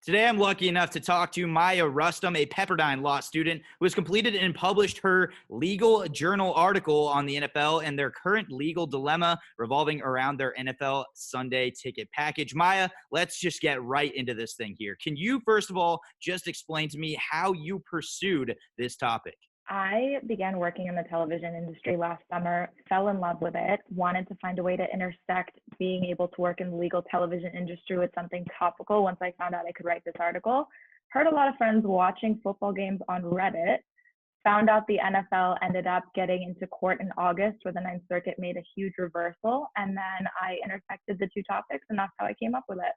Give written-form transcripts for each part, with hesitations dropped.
Today, I'm lucky enough to talk to Maya Rustom, a Pepperdine Law student who has completed and published her legal journal article on the NFL and their current legal dilemma revolving around their NFL Sunday ticket package. Maya, let's just get right into this thing here. Can you, first of all, just explain to me how you pursued this topic? I began working in the television industry last summer, fell in love with it, wanted to find a way to intersect being able to work in the legal television industry with something topical once I found out I could write this article. Heard a lot of friends watching football games on Reddit, found out the NFL ended up getting into court in August where the Ninth Circuit made a huge reversal, and then I intersected the two topics, and that's how I came up with it.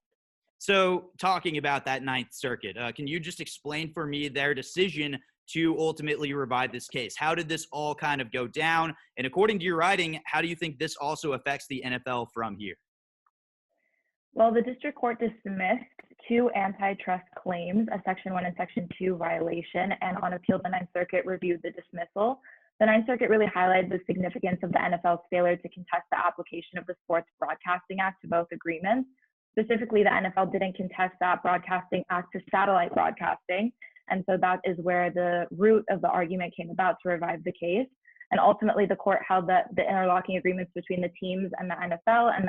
So, talking about that Ninth Circuit, can you just explain for me their decision to ultimately revive this case? How did this all kind of go down? And according to your writing, how do you think this also affects the NFL from here? Well, the district court dismissed two antitrust claims, a Section 1 and Section 2 violation, and on appeal, the Ninth Circuit reviewed the dismissal. The Ninth Circuit really highlighted the significance of the NFL's failure to contest the application of the Sports Broadcasting Act to both agreements. Specifically, the NFL didn't contest that Broadcasting Act to satellite broadcasting, and so that is where the root of the argument came about to revive the case. And ultimately, the court held that the interlocking agreements between the teams and the NFL and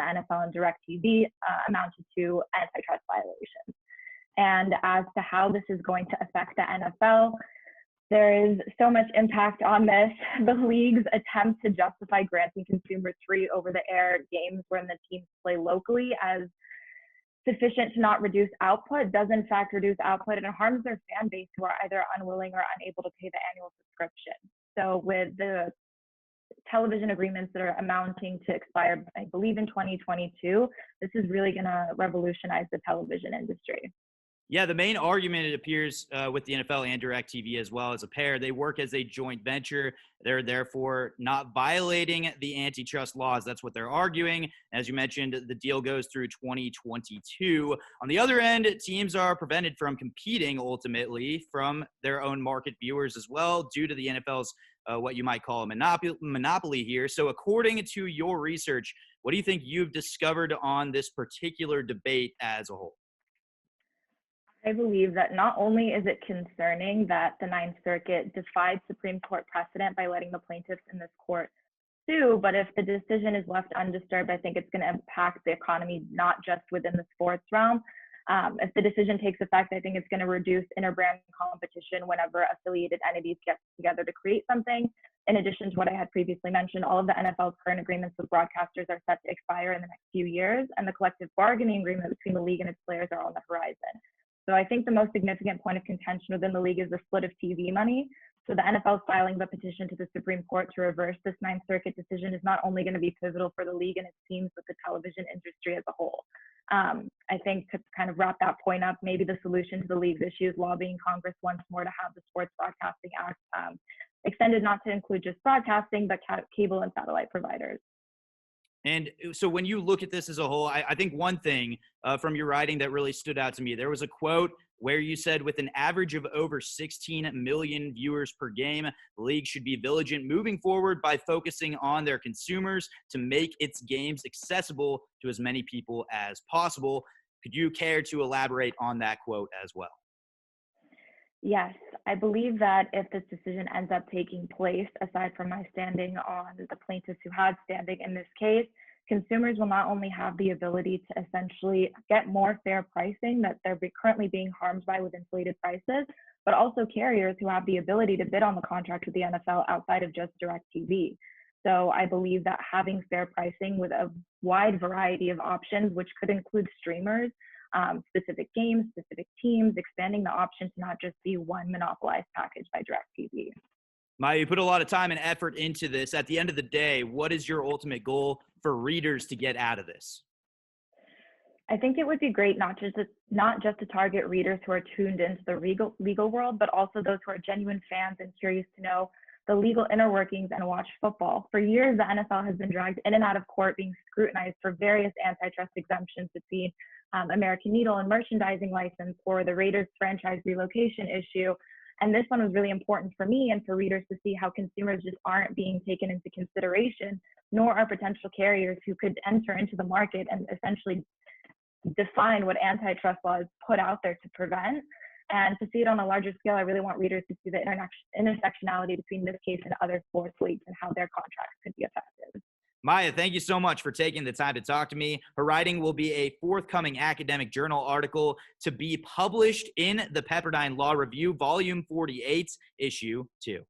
DirecTV amounted to antitrust violations. And as to how this is going to affect the NFL, there is so much impact on this. The league's attempt to justify granting consumers free over-the-air games when the teams play locally as sufficient to not reduce output does in fact reduce output, and it harms their fan base who are either unwilling or unable to pay the annual subscription. So with the television agreements that are amounting to expire, I believe in 2022, this is really going to revolutionize the television industry. Yeah, the main argument, it appears, with the NFL and DirecTV as well as a pair, they work as a joint venture. They're therefore not violating the antitrust laws. That's what they're arguing. As you mentioned, the deal goes through 2022. On the other end, teams are prevented from competing ultimately from their own market viewers as well due to the NFL's what you might call a monopoly here. So according to your research, what do you think you've discovered on this particular debate as a whole? I believe that not only is it concerning that the Ninth Circuit defied Supreme Court precedent by letting the plaintiffs in this court sue, but if the decision is left undisturbed, I think it's going to impact the economy, not just within the sports realm. If the decision takes effect, I think it's going to reduce interbrand competition whenever affiliated entities get together to create something. In addition to what I had previously mentioned, all of the NFL's current agreements with broadcasters are set to expire in the next few years, and the collective bargaining agreement between the league and its players are on the horizon. So I think the most significant point of contention within the league is the split of TV money. So the NFL is filing the petition to the Supreme Court to reverse this Ninth Circuit decision is not only going to be pivotal for the league and its teams, but the television industry as a whole. I think to kind of wrap that point up, maybe the solution to the league's issue is lobbying Congress once more to have the Sports Broadcasting Act extended not to include just broadcasting, but cable and satellite providers. And so when you look at this as a whole, I think one thing from your writing that really stood out to me, there was a quote where you said, with an average of over 16 million viewers per game, the league should be vigilant moving forward by focusing on their consumers to make its games accessible to as many people as possible. Could you care to elaborate on that quote as well? Yes, I believe that if this decision ends up taking place, aside from my standing on the plaintiffs who had standing in this case, consumers will not only have the ability to essentially get more fair pricing that they're currently being harmed by with inflated prices, but also carriers who have the ability to bid on the contract with the NFL outside of just DirecTV. So I believe that having fair pricing with a wide variety of options, which could include streamers, specific games, specific teams, expanding the option to not just be one monopolized package by DirecTV. Maya, you put a lot of time and effort into this. At the end of the day, what is your ultimate goal for readers to get out of this? I think it would be great not just to target readers who are tuned into the legal world, but also those who are genuine fans and curious to know the legal inner workings and watch football. For years, the NFL has been dragged in and out of court being scrutinized for various antitrust exemptions between American Needle and merchandising license, or the Raiders franchise relocation issue. And this one was really important for me and for readers to see how consumers just aren't being taken into consideration, nor are potential carriers who could enter into the market and essentially define what antitrust law is put out there to prevent. And to see it on a larger scale, I really want readers to see the intersectionality between this case and other sports leagues and how their contracts could be affected. Maya, thank you so much for taking the time to talk to me. Her writing will be a forthcoming academic journal article to be published in the Pepperdine Law Review, Volume 48, Issue 2.